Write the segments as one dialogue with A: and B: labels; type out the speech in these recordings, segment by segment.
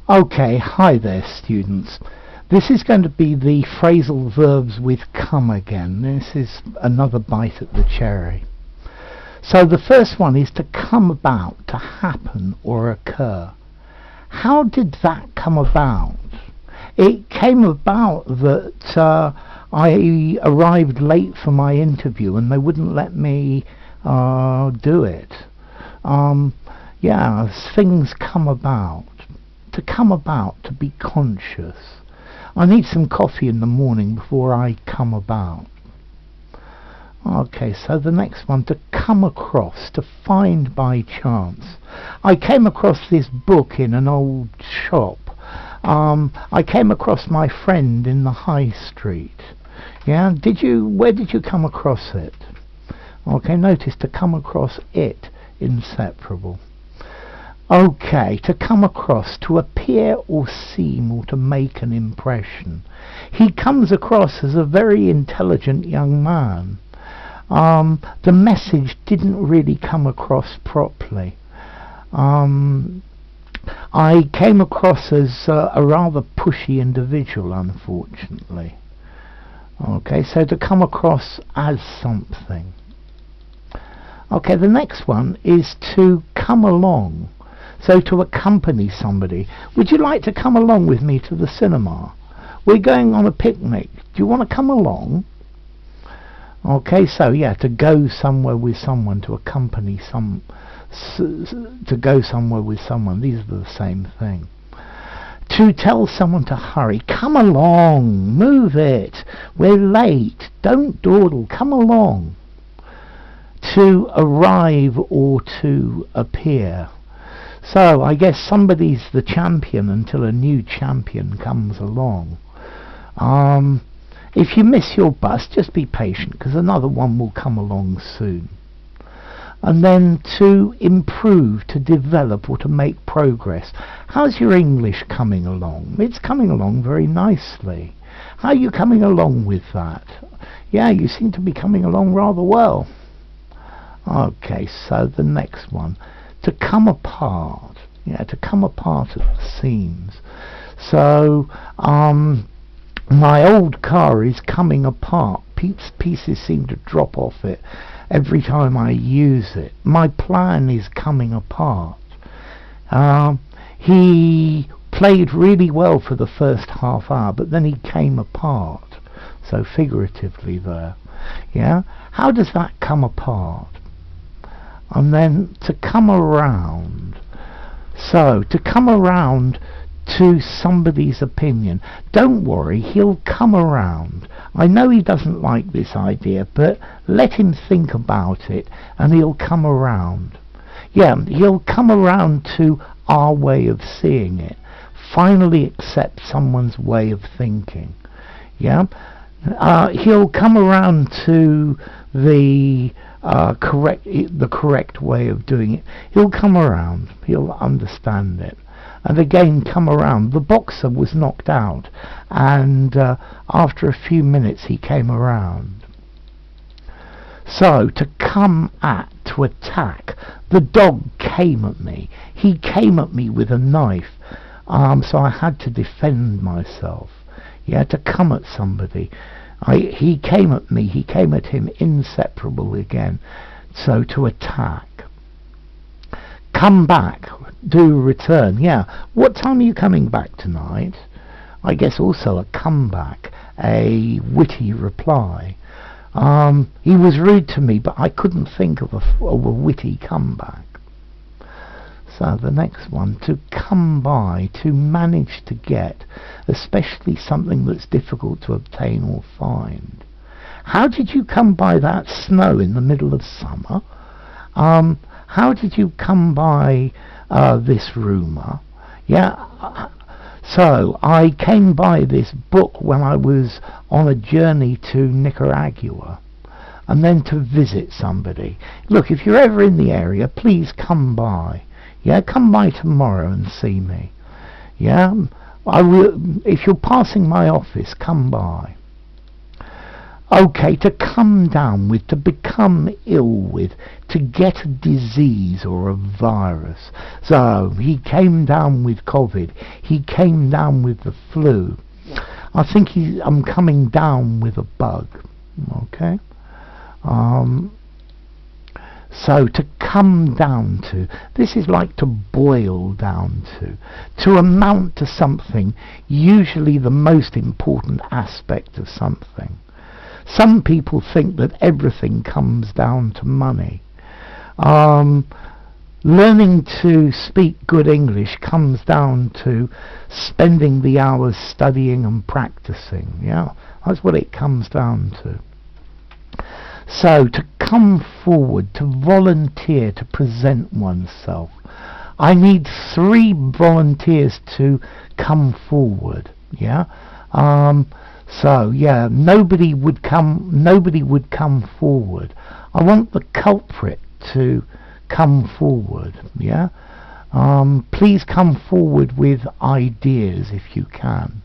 A: Okay, hi there students. This is going to be the phrasal verbs with come again. This is another bite at the cherry. So the first one is to come about, to happen or occur. How did that come about? It came about that I arrived late for my interview and they wouldn't let me do it. Things come about. To come about, to be conscious. I need some coffee in the morning before I come about. Okay, so the next one, to come across, to find by chance. I came across this book in an old shop. I came across my friend in the high street. Yeah, where did you come across it? Okay, notice to come across it, inseparable. Okay, to come across, to appear or seem or to make an impression. He comes across as a very intelligent young man. The message didn't really come across properly. I came across as a rather pushy individual, unfortunately. Okay, so to come across as something. Okay, the next one is to come along. So to accompany somebody. Would you like to come along with me to the cinema? We're going on a picnic. Do you want to come along? Okay, so yeah, to go somewhere with someone, to accompany to go somewhere with someone. These are the same thing. To tell someone to hurry. Come along. Move it. We're late. Don't dawdle. Come along. To arrive or to appear. So I guess somebody's the champion until a new champion comes along. If you miss your bus, just be patient because another one will come along soon. And then to improve, to develop or to make progress. How's your English coming along? It's coming along very nicely. How are you coming along with that? Yeah, you seem to be coming along rather well. Okay, so the next one. To come apart, to come apart at the seams. So, my old car is coming apart. Pieces seem to drop off it every time I use it. My plan is coming apart. He played really well for the first half hour, but then he came apart. So figuratively there. Yeah? How does that come apart? And then to come around. So, to come around to somebody's opinion. Don't worry, he'll come around. I know he doesn't like this idea, but let him think about it and he'll come around. Yeah, he'll come around to our way of seeing it. Finally accept someone's way of thinking. Yeah? He'll come around to the correct way of doing it. He'll come around. He'll understand it. And again, come around. The boxer was knocked out, and after a few minutes, he came around. So, to come at, to attack. The dog came at me. He came at me with a knife, so I had to defend myself. Yeah, to come at somebody. He came at me, he came at him, inseparable again. So to attack. Come back, do return. Yeah, what time are you coming back tonight? I guess also a comeback, a witty reply. He was rude to me, but I couldn't think of a witty comeback. So the next one, to come by, to manage to get, especially something that's difficult to obtain or find. How did you come by that snow in the middle of summer? How did you come by this rumour? Yeah, so I came by this book when I was on a journey to Nicaragua. And then to visit somebody. Look, if you're ever in the area, please come by. Yeah, come by tomorrow and see me. Yeah, I will. If you're passing my office, come by. Okay, to come down with, to become ill with, to get a disease or a virus. So he came down with COVID. He came down with the flu. I think I'm coming down with a bug. Okay. So to come down to, this is like to boil down to amount to something, usually the most important aspect of something. Some people think that everything comes down to money. Learning to speak good English comes down to spending the hours studying and practicing. Yeah, that's what it comes down to. So to come forward, to volunteer, to present oneself. I need 3 volunteers to come forward. Yeah. So yeah, nobody would come forward. I want the culprit to come forward. Yeah. Please come forward with ideas if you can.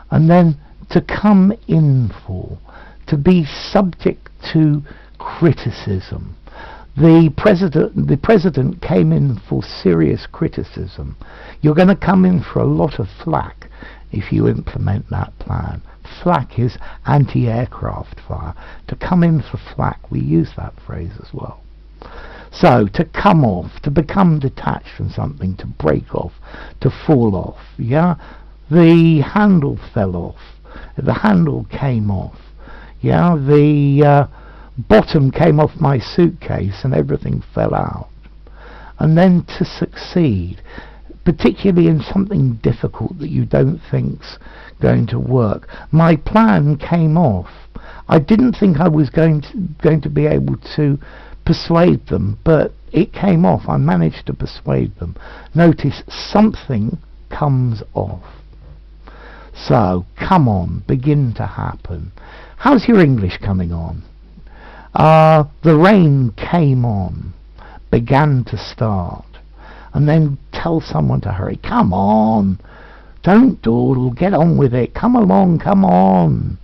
A: And then to come in for, to be subject to criticism. The president came in for serious criticism. You're going to come in for a lot of flack if you implement that plan. Flack is anti-aircraft fire. To come in for flack, we use that phrase as well. So, to come off, to become detached from something, to break off, to fall off. Yeah? The handle fell off. The handle came off. Yeah? The bottom came off my suitcase and everything fell out. And then to succeed, particularly in something difficult that you don't think's going to work. My plan came off. I didn't think I was going to be able to persuade them, but it came off. I managed to persuade them. Notice something comes off. So, come on, begin to happen. How's your English coming on? The rain came on, began to start. And then tell someone to hurry. Come on, don't dawdle, get on with it. Come along, come on.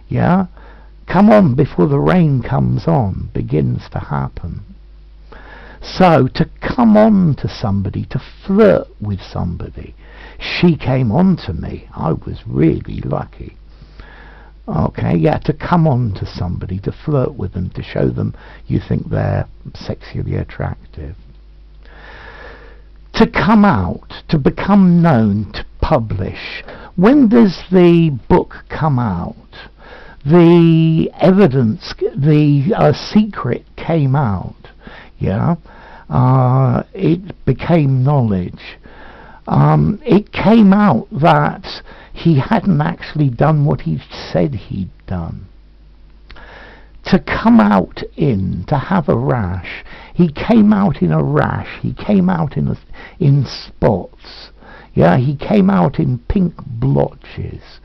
A: Yeah? Come on before the rain comes on, begins to happen. So, to come on to somebody, to flirt with somebody. She came on to me. I was really lucky. Okay, yeah, to come on to somebody, to flirt with them, to show them you think they're sexually attractive. To come out, to become known, to publish. When does the book come out? The evidence, the secret came out. Yeah, it became knowledge. It came out that he hadn't actually done what he said he'd done. To come out in, to have a rash. He came out in a rash. He came out in spots. Yeah, he came out in pink blotches.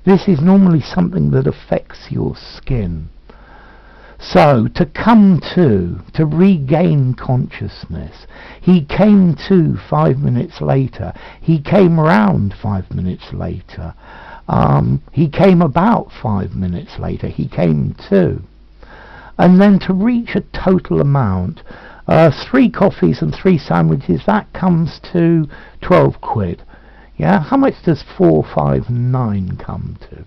A: This is normally something that affects your skin. So, to come to regain consciousness. He came to 5 minutes later. He came round 5 minutes later. He came about 5 minutes later. He came to. And then to reach a total amount, 3 coffees and 3 sandwiches, that comes to 12 quid. Yeah, how much does 4, 5, 9 come to?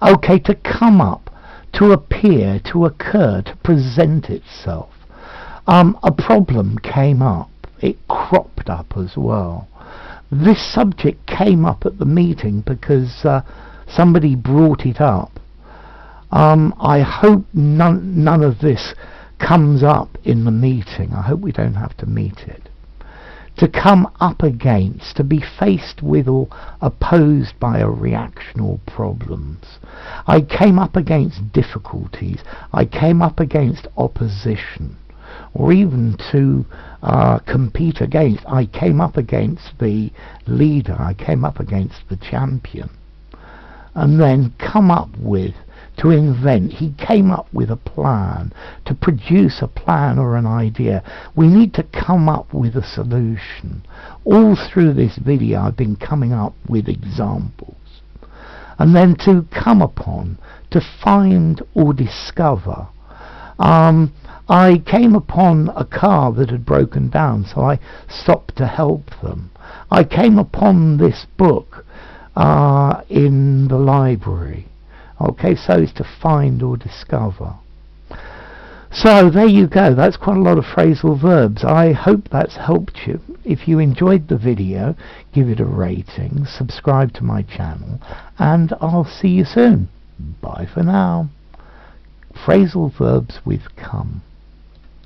A: Okay, to come up, to appear, to occur, to present itself. A problem came up. It cropped up as well. This subject came up at the meeting because somebody brought it up. I hope none of this comes up in the meeting. I hope we don't have to meet it. To come up against, to be faced with or opposed by a reaction or problems. I came up against difficulties. I came up against opposition. Or even to compete against. I came up against the leader. I came up against the champion. And then come up with, to invent. He came up with a plan, to produce a plan or an idea. We need to come up with a solution. All through this video I've been coming up with examples. And then to come upon, to find or discover. I came upon a car that had broken down, so I stopped to help them. I came upon this book in the library. Okay, so it's to find or discover. So there you go, that's quite a lot of phrasal verbs. I hope that's helped you. If you enjoyed the video, give it a rating, subscribe to my channel, and I'll see you soon. Bye for now. Phrasal verbs with come.